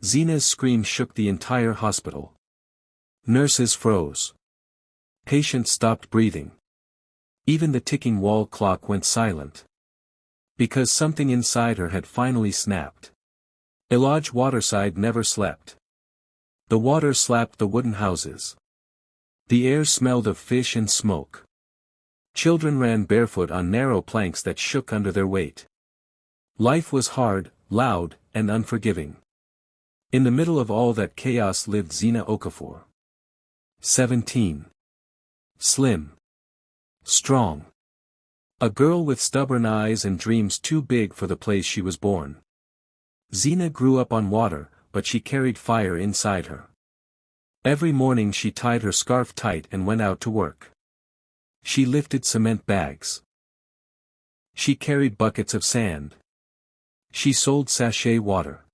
Zena's scream shook the entire hospital. Nurses froze. Patients stopped breathing. Even the ticking wall clock went silent. Because something inside her had finally snapped. Elaj Waterside never slept. The water slapped the wooden houses. The air smelled of fish and smoke. Children ran barefoot on narrow planks that shook under their weight. Life was hard, loud, and unforgiving. In the middle of all that chaos lived Zena Okafor. 17. Slim. Strong. A girl with stubborn eyes and dreams too big for the place she was born. Zena grew up on water, but she carried fire inside her. Every morning she tied her scarf tight and went out to work. She lifted cement bags. She carried buckets of sand. She sold sachet water.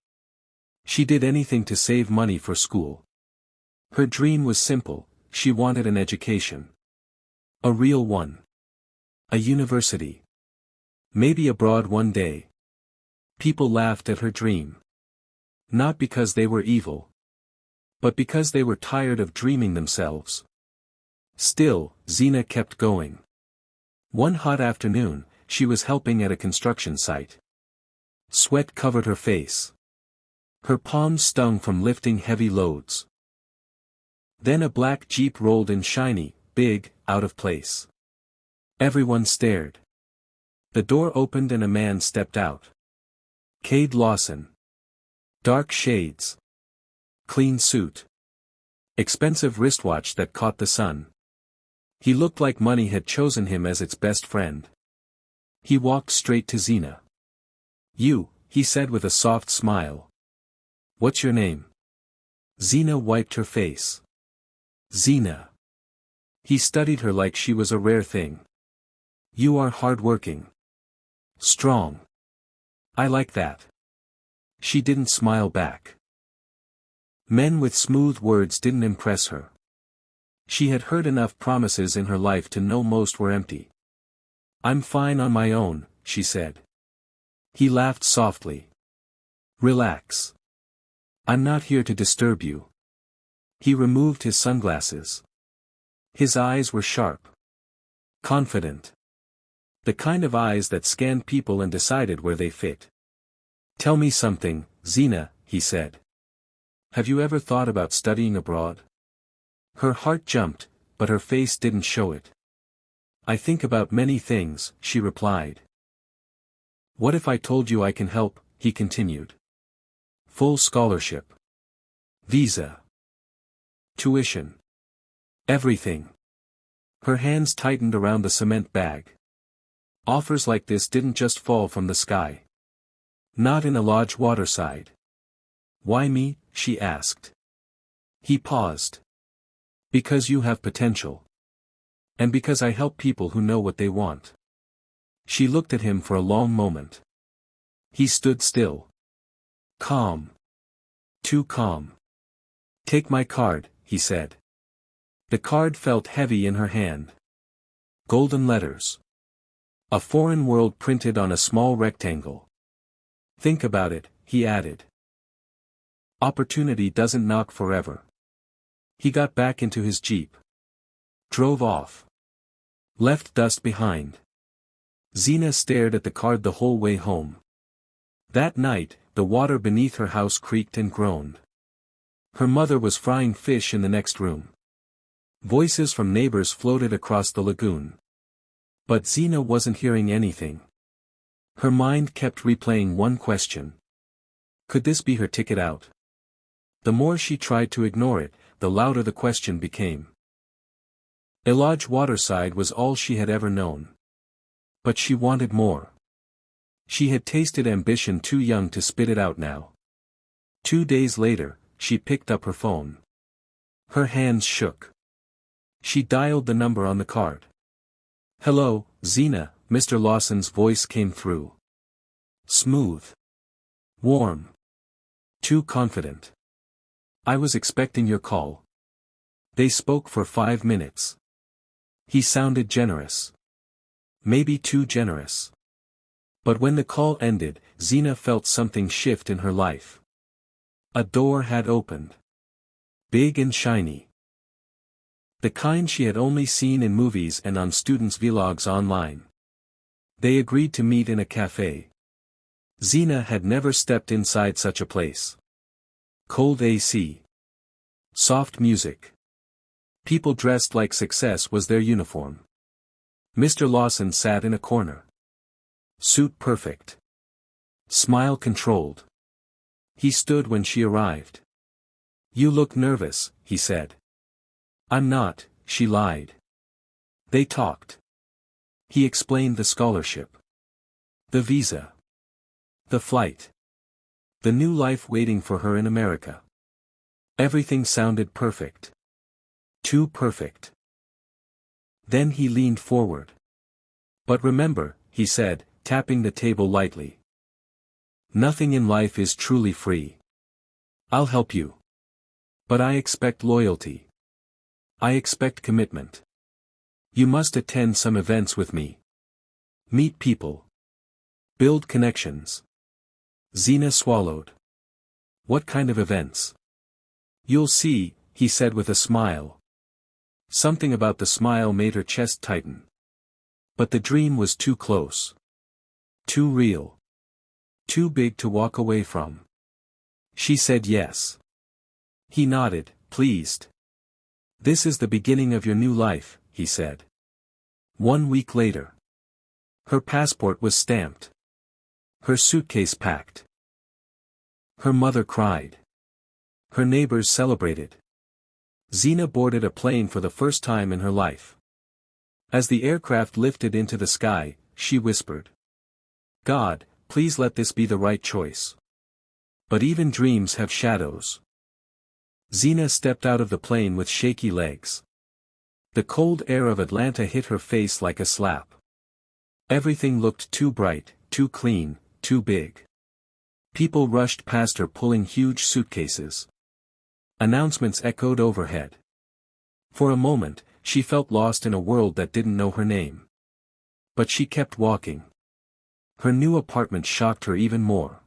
She did anything to save money for school. Her dream was simple, she wanted an education. A real one. A university. Maybe abroad one day. People laughed at her dream. Not because they were evil. But because they were tired of dreaming themselves. Still, Zena kept going. One hot afternoon, she was helping at a construction site. Sweat covered her face. Her palms stung from lifting heavy loads. Then a black Jeep rolled in shiny, big, out of place. Everyone stared. The door opened and a man stepped out. Cade Lawson. Dark shades. Clean suit. Expensive wristwatch that caught the sun. He looked like money had chosen him as its best friend. He walked straight to Zena. "You," he said with a soft smile. "What's your name?" Zena wiped her face. "Zena." He studied her like she was a rare thing. "You are hardworking. Strong. I like that." She didn't smile back. Men with smooth words didn't impress her. She had heard enough promises in her life to know most were empty. "I'm fine on my own," she said. He laughed softly. "Relax. I'm not here to disturb you." He removed his sunglasses. His eyes were sharp. Confident. The kind of eyes that scanned people and decided where they fit. "Tell me something, Zena," he said. "Have you ever thought about studying abroad?" Her heart jumped, but her face didn't show it. "I think about many things," she replied. "What if I told you I can help?" he continued. "Full scholarship. Visa. Tuition. Everything." Her hands tightened around the cement bag. Offers like this didn't just fall from the sky. Not in a lodge waterside. "Why me?" she asked. He paused. "Because you have potential. And because I help people who know what they want." She looked at him for a long moment. He stood still. Calm. Too calm. "Take my card," he said. The card felt heavy in her hand. Golden letters. A foreign world printed on a small rectangle. "Think about it," he added. "Opportunity doesn't knock forever." He got back into his Jeep. Drove off. Left dust behind. Zena stared at the card the whole way home. That night, the water beneath her house creaked and groaned. Her mother was frying fish in the next room. Voices from neighbors floated across the lagoon. But Zena wasn't hearing anything. Her mind kept replaying one question. Could this be her ticket out? The more she tried to ignore it, the louder the question became. Elaj Waterside was all she had ever known. But she wanted more. She had tasted ambition too young to spit it out now. 2 days later, she picked up her phone. Her hands shook. She dialed the number on the card. "Hello, Zena," Mr. Lawson's voice came through. Smooth. Warm. Too confident. "I was expecting your call." They spoke for 5 minutes. He sounded generous. Maybe too generous. But when the call ended, Zena felt something shift in her life. A door had opened. Big and shiny. The kind she had only seen in movies and on students' vlogs online. They agreed to meet in a cafe. Zina had never stepped inside such a place. Cold AC. Soft music. People dressed like success was their uniform. Mr. Lawson sat in a corner. Suit perfect. Smile controlled. He stood when she arrived. "You look nervous," he said. "I'm not," she lied. They talked. He explained the scholarship. The visa. The flight. The new life waiting for her in America. Everything sounded perfect. Too perfect. Then he leaned forward. "But remember," he said, tapping the table lightly. "Nothing in life is truly free. I'll help you. But I expect loyalty. I expect commitment. You must attend some events with me. Meet people. Build connections." Zina swallowed. "What kind of events?" "You'll see," he said with a smile. Something about the smile made her chest tighten. But the dream was too close. Too real. Too big to walk away from. She said yes. He nodded, pleased. "This is the beginning of your new life," he said. 1 week later. Her passport was stamped. Her suitcase packed. Her mother cried. Her neighbors celebrated. Zina boarded a plane for the first time in her life. As the aircraft lifted into the sky, she whispered, "God, please let this be the right choice." But even dreams have shadows. Zina stepped out of the plane with shaky legs. The cold air of Atlanta hit her face like a slap. Everything looked too bright, too clean, too big. People rushed past her pulling huge suitcases. Announcements echoed overhead. For a moment, she felt lost in a world that didn't know her name. But she kept walking. Her new apartment shocked her even more.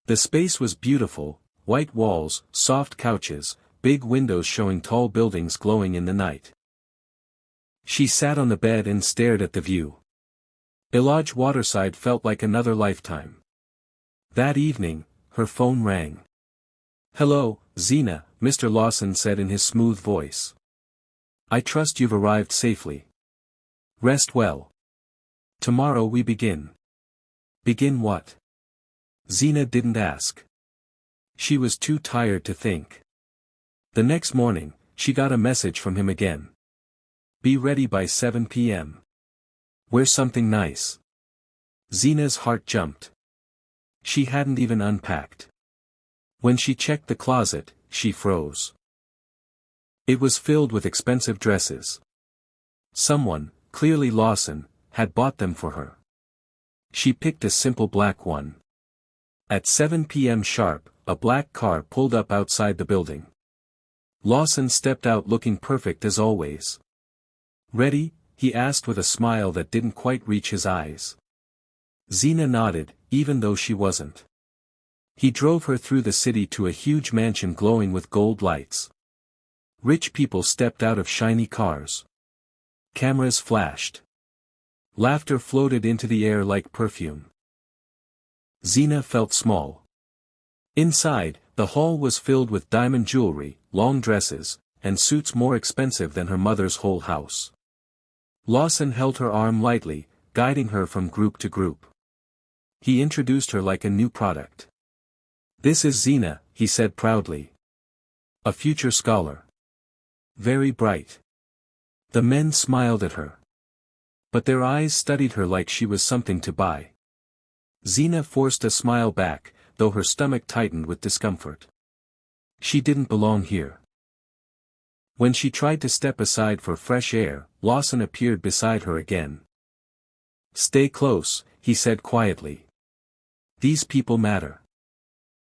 The space was beautiful, white walls, soft couches, big windows showing tall buildings glowing in the night. She sat on the bed and stared at the view. Elodge Waterside felt like another lifetime. That evening, her phone rang. "Hello, Zina," Mr. Lawson said in his smooth voice. "I trust you've arrived safely. Rest well. Tomorrow we begin." "Begin what?" Zina didn't ask. She was too tired to think. The next morning, she got a message from him again. "Be ready by 7 p.m. Wear something nice." Zina's heart jumped. She hadn't even unpacked. When she checked the closet, she froze. It was filled with expensive dresses. Someone, clearly Lawson, had bought them for her. She picked a simple black one. At 7 p.m. sharp, a black car pulled up outside the building. Lawson stepped out looking perfect as always. "Ready?" he asked with a smile that didn't quite reach his eyes. Zina nodded, even though she wasn't. He drove her through the city to a huge mansion glowing with gold lights. Rich people stepped out of shiny cars. Cameras flashed. Laughter floated into the air like perfume. Zina felt small. Inside, the hall was filled with diamond jewelry, long dresses, and suits more expensive than her mother's whole house. Lawson held her arm lightly, guiding her from group to group. He introduced her like a new product. "This is Zina," he said proudly. "A future scholar. Very bright." The men smiled at her. But their eyes studied her like she was something to buy. Zina forced a smile back, though her stomach tightened with discomfort. She didn't belong here. When she tried to step aside for fresh air, Lawson appeared beside her again. "Stay close," he said quietly. "These people matter."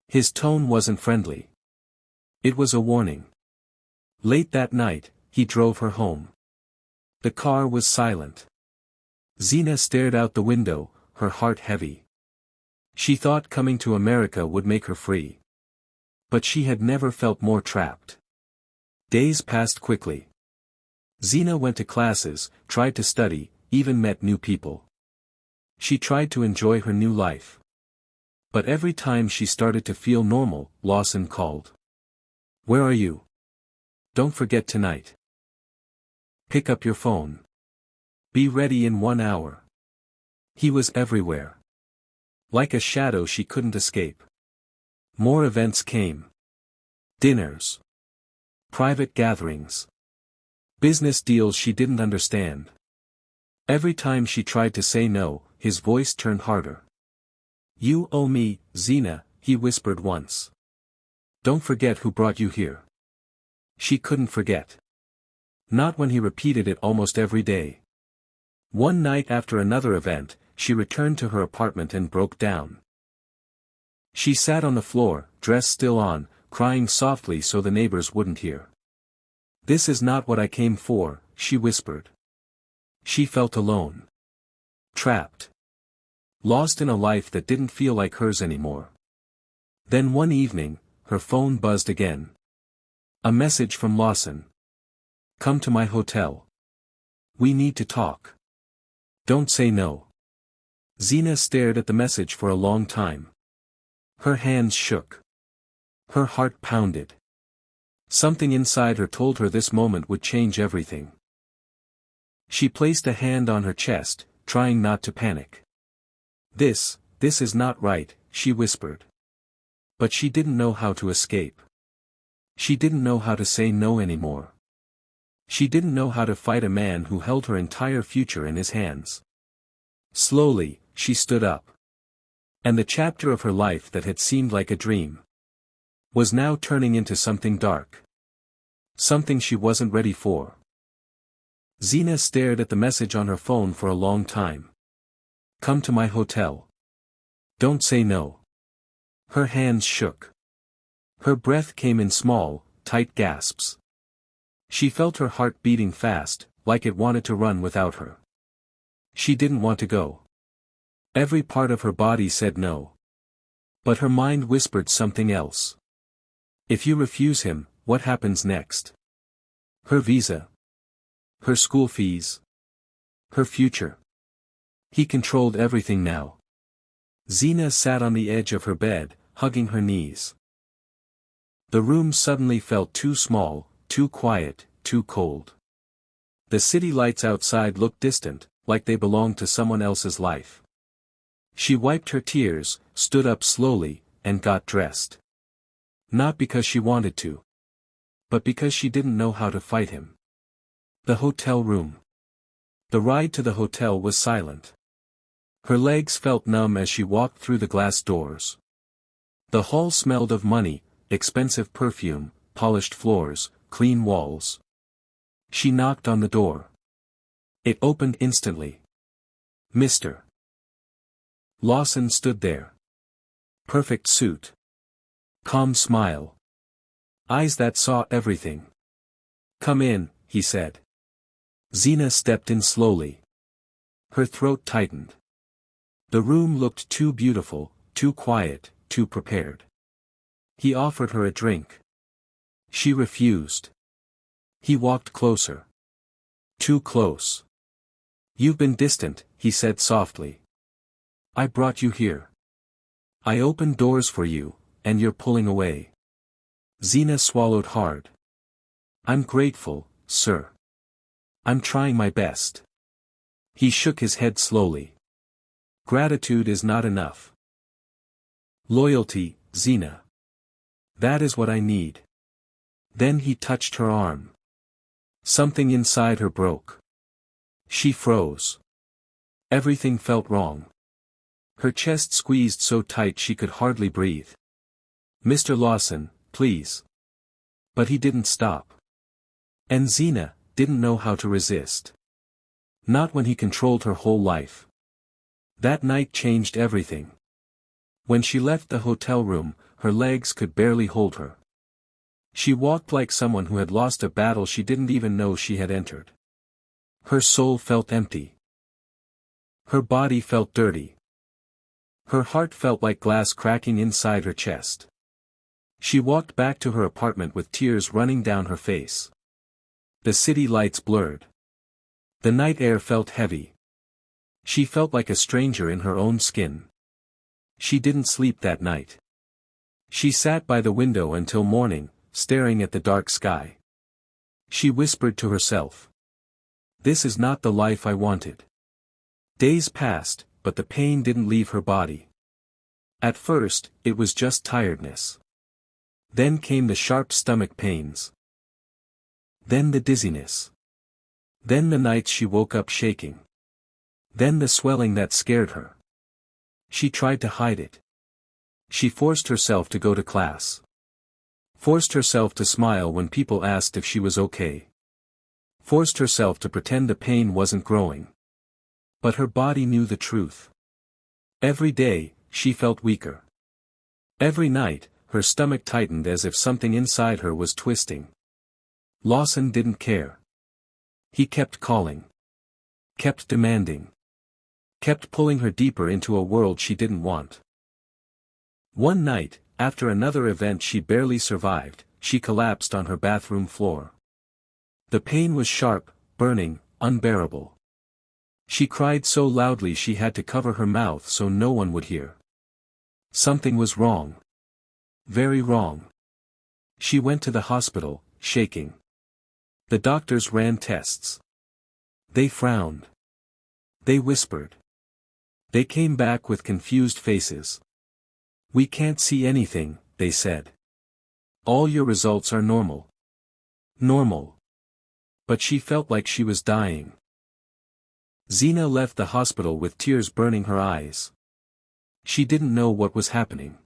His tone wasn't friendly. It was a warning. Late that night, he drove her home. The car was silent. Zina stared out the window, her heart heavy. She thought coming to America would make her free. But she had never felt more trapped. Days passed quickly. Zina went to classes, tried to study, even met new people. She tried to enjoy her new life. But every time she started to feel normal, Lawson called. "Where are you? Don't forget tonight. Pick up your phone. Be ready in 1 hour." He was everywhere. Like a shadow she couldn't escape. More events came. Dinners. Private gatherings. Business deals she didn't understand. Every time she tried to say no, his voice turned harder. "You owe me, Zina," he whispered once. "Don't forget who brought you here." She couldn't forget. Not when he repeated it almost every day. One night after another event, she returned to her apartment and broke down. She sat on the floor, dress still on, crying softly so the neighbors wouldn't hear. "This is not what I came for," she whispered. She felt alone. Trapped. Lost in a life that didn't feel like hers anymore. Then one evening, her phone buzzed again. A message from Lawson. "Come to my hotel. We need to talk. Don't say no." Zina stared at the message for a long time. Her hands shook. Her heart pounded. Something inside her told her this moment would change everything. She placed a hand on her chest, trying not to panic. This is not right," she whispered. But she didn't know how to escape. She didn't know how to say no anymore. She didn't know how to fight a man who held her entire future in his hands. Slowly, she stood up. And the chapter of her life that had seemed like a dream was now turning into something dark. Something she wasn't ready for. Zina stared at the message on her phone for a long time. "Come to my hotel. Don't say no." Her hands shook. Her breath came in small, tight gasps. She felt her heart beating fast, like it wanted to run without her. She didn't want to go. Every part of her body said no. But her mind whispered something else. If you refuse him, what happens next? Her visa. Her school fees. Her future. He controlled everything now. Zina sat on the edge of her bed, hugging her knees. The room suddenly felt too small, too quiet, too cold. The city lights outside looked distant, like they belonged to someone else's life. She wiped her tears, stood up slowly, and got dressed. Not because she wanted to. But because she didn't know how to fight him. The hotel room. The ride to the hotel was silent. Her legs felt numb as she walked through the glass doors. The hall smelled of money, expensive perfume, polished floors, clean walls. She knocked on the door. It opened instantly. "Mr. Lawson stood there. Perfect suit. Calm smile. Eyes that saw everything. "Come in," he said. Zina stepped in slowly. Her throat tightened. The room looked too beautiful, too quiet, too prepared. He offered her a drink. She refused. He walked closer. Too close. "You've been distant," he said softly. "I brought you here. I opened doors for you, and you're pulling away." Zina swallowed hard. "I'm grateful, sir. I'm trying my best." He shook his head slowly. "Gratitude is not enough. Loyalty, Zina. That is what I need." Then he touched her arm. Something inside her broke. She froze. Everything felt wrong. Her chest squeezed so tight she could hardly breathe. "Mr. Lawson, please." But he didn't stop. And Zina didn't know how to resist. Not when he controlled her whole life. That night changed everything. When she left the hotel room, her legs could barely hold her. She walked like someone who had lost a battle she didn't even know she had entered. Her soul felt empty. Her body felt dirty. Her heart felt like glass cracking inside her chest. She walked back to her apartment with tears running down her face. The city lights blurred. The night air felt heavy. She felt like a stranger in her own skin. She didn't sleep that night. She sat by the window until morning, staring at the dark sky. She whispered to herself. This is not the life I wanted. Days passed, but the pain didn't leave her body. At first, it was just tiredness. Then came the sharp stomach pains. Then the dizziness. Then the nights she woke up shaking. Then the swelling that scared her. She tried to hide it. She forced herself to go to class. Forced herself to smile when people asked if she was okay. Forced herself to pretend the pain wasn't growing. But her body knew the truth. Every day, she felt weaker. Every night, her stomach tightened as if something inside her was twisting. Lawson didn't care. He kept calling. Kept demanding. Kept pulling her deeper into a world she didn't want. One night, after another event she barely survived, she collapsed on her bathroom floor. The pain was sharp, burning, unbearable. She cried so loudly she had to cover her mouth so no one would hear. Something was wrong. Very wrong. She went to the hospital, shaking. The doctors ran tests. They frowned. They whispered. They came back with confused faces. We can't see anything, they said. All your results are normal. Normal. But she felt like she was dying. Zena left the hospital with tears burning her eyes. She didn't know what was happening.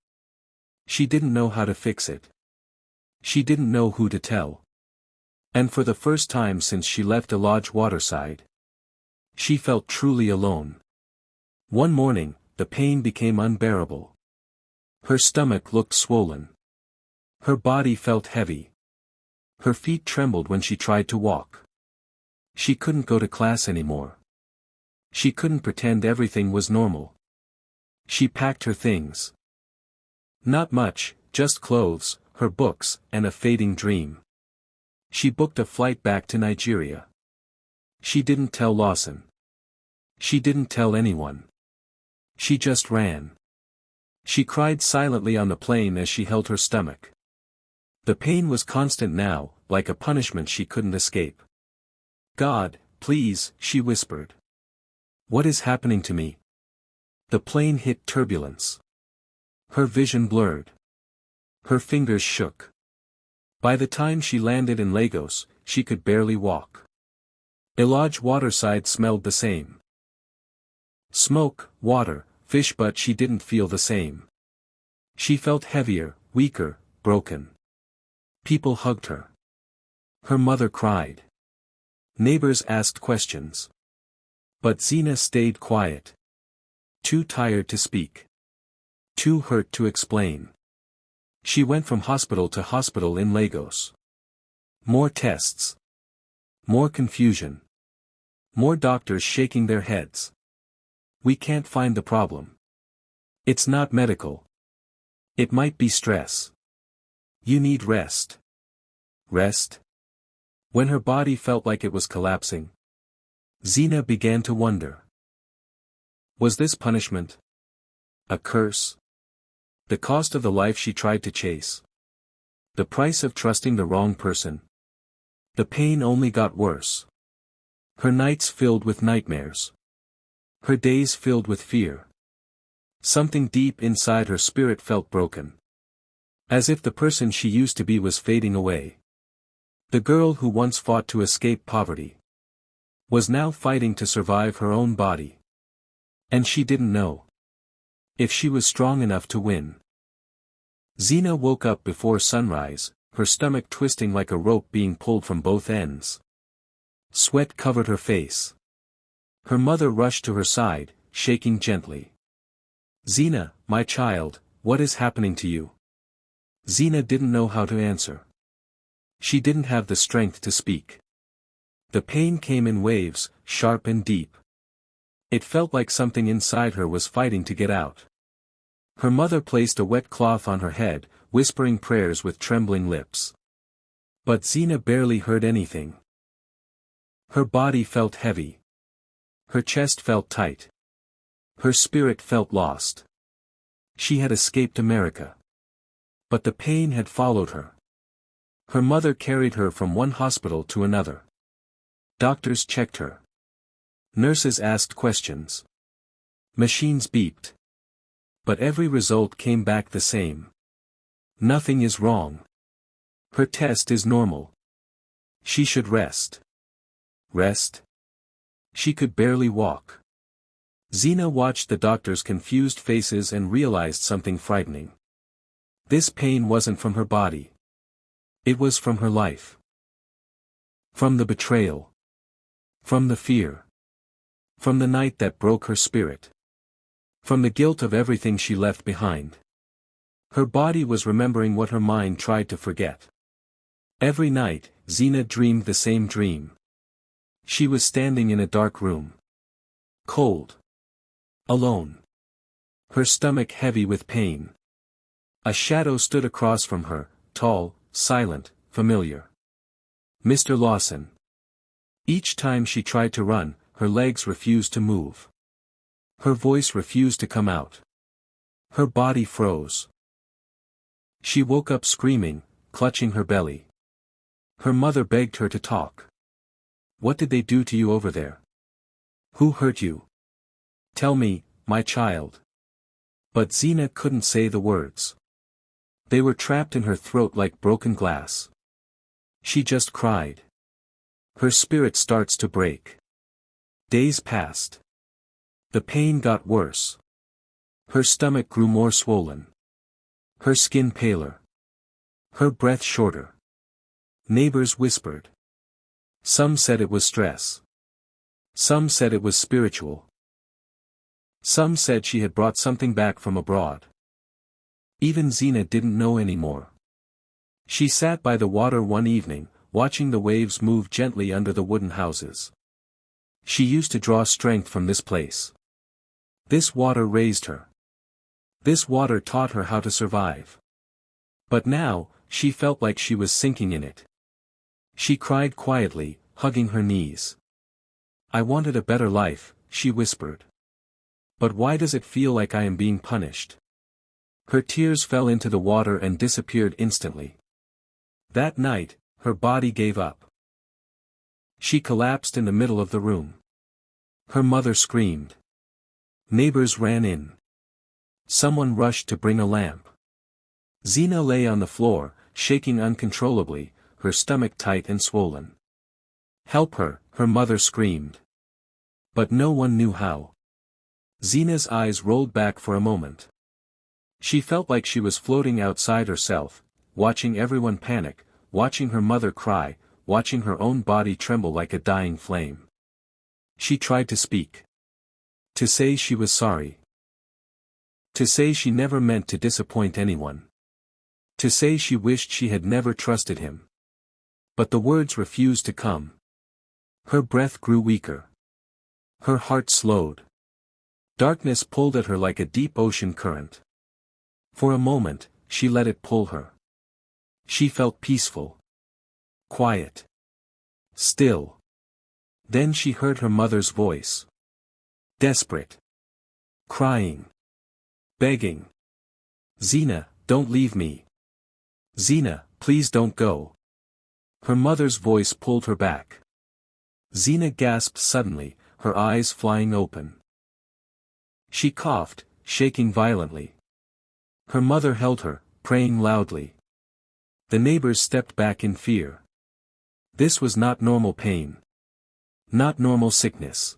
She didn't know how to fix it. She didn't know who to tell. And for the first time since she left a lodge waterside, she felt truly alone. One morning, the pain became unbearable. Her stomach looked swollen. Her body felt heavy. Her feet trembled when she tried to walk. She couldn't go to class anymore. She couldn't pretend everything was normal. She packed her things. Not much, just clothes, her books, and a fading dream. She booked a flight back to Nigeria. She didn't tell Lawson. She didn't tell anyone. She just ran. She cried silently on the plane as she held her stomach. The pain was constant now, like a punishment she couldn't escape. God, please, she whispered. What is happening to me? The plane hit turbulence. Her vision blurred. Her fingers shook. By the time she landed in Lagos, she could barely walk. Lodge waterside smelled the same. Smoke, water, fish, but she didn't feel the same. She felt heavier, weaker, broken. People hugged her. Her mother cried. Neighbors asked questions. But Zena stayed quiet. Too tired to speak. Too hurt to explain. She went from hospital to hospital in Lagos. More tests. More confusion. More doctors shaking their heads. We can't find the problem. It's not medical. It might be stress. You need rest. Rest? When her body felt like it was collapsing, Zena began to wonder. Was this punishment? A curse? The cost of the life she tried to chase? The price of trusting the wrong person? The pain only got worse. Her nights filled with nightmares. Her days filled with fear. Something deep inside her spirit felt broken. As if the person she used to be was fading away. The girl who once fought to escape poverty was now fighting to survive her own body. And she didn't know if she was strong enough to win. Zena woke up before sunrise, her stomach twisting like a rope being pulled from both ends. Sweat covered her face. Her mother rushed to her side, shaking gently. Zena, my child, what is happening to you? Zena didn't know how to answer. She didn't have the strength to speak. The pain came in waves, sharp and deep. It felt like something inside her was fighting to get out. Her mother placed a wet cloth on her head, whispering prayers with trembling lips. But Zina barely heard anything. Her body felt heavy. Her chest felt tight. Her spirit felt lost. She had escaped America. But the pain had followed her. Her mother carried her from one hospital to another. Doctors checked her. Nurses asked questions. Machines beeped. But every result came back the same. Nothing is wrong. Her test is normal. She should rest. Rest? She could barely walk. Zina watched the doctors' confused faces and realized something frightening. This pain wasn't from her body. It was from her life. From the betrayal. From the fear. From the night that broke her spirit. From the guilt of everything she left behind. Her body was remembering what her mind tried to forget. Every night, Zina dreamed the same dream. She was standing in a dark room. Cold. Alone. Her stomach heavy with pain. A shadow stood across from her, tall, silent, familiar. Mr. Lawson. Each time she tried to run, her legs refused to move. Her voice refused to come out. Her body froze. She woke up screaming, clutching her belly. Her mother begged her to talk. What did they do to you over there? Who hurt you? Tell me, my child. But Zina couldn't say the words. They were trapped in her throat like broken glass. She just cried. Her spirit starts to break. Days passed. The pain got worse. Her stomach grew more swollen. Her skin paler. Her breath shorter. Neighbors whispered. Some said it was stress. Some said it was spiritual. Some said she had brought something back from abroad. Even Zina didn't know anymore. She sat by the water one evening, watching the waves move gently under the wooden houses. She used to draw strength from this place. This water raised her. This water taught her how to survive. But now, she felt like she was sinking in it. She cried quietly, hugging her knees. I wanted a better life, she whispered. But why does it feel like I am being punished? Her tears fell into the water and disappeared instantly. That night, her body gave up. She collapsed in the middle of the room. Her mother screamed. Neighbors ran in. Someone rushed to bring a lamp. Zina lay on the floor, shaking uncontrollably, her stomach tight and swollen. Help her, her mother screamed. But no one knew how. Zina's eyes rolled back for a moment. She felt like she was floating outside herself, watching everyone panic, watching her mother cry, watching her own body tremble like a dying flame. She tried to speak. To say she was sorry. To say she never meant to disappoint anyone. To say she wished she had never trusted him. But the words refused to come. Her breath grew weaker. Her heart slowed. Darkness pulled at her like a deep ocean current. For a moment, she let it pull her. She felt peaceful. Quiet. Still. Then she heard her mother's voice. Desperate. Crying. Begging. Zina, don't leave me. Zina, please don't go. Her mother's voice pulled her back. Zina gasped suddenly, her eyes flying open. She coughed, shaking violently. Her mother held her, praying loudly. The neighbors stepped back in fear. This was not normal pain. Not normal sickness.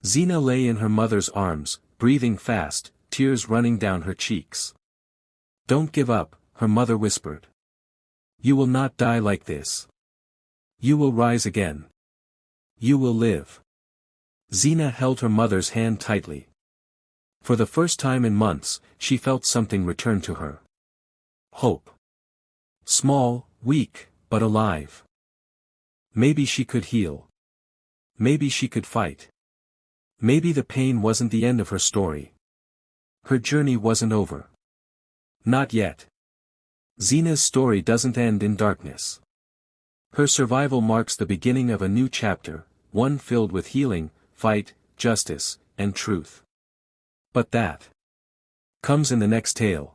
Zina lay in her mother's arms, breathing fast, tears running down her cheeks. Don't give up, her mother whispered. You will not die like this. You will rise again. You will live. Zina held her mother's hand tightly. For the first time in months, she felt something return to her. Hope. Small, weak, but alive. Maybe she could heal. Maybe she could fight. Maybe the pain wasn't the end of her story. Her journey wasn't over. Not yet. Xena's story doesn't end in darkness. Her survival marks the beginning of a new chapter, one filled with healing, fight, justice, and truth. But that comes in the next tale.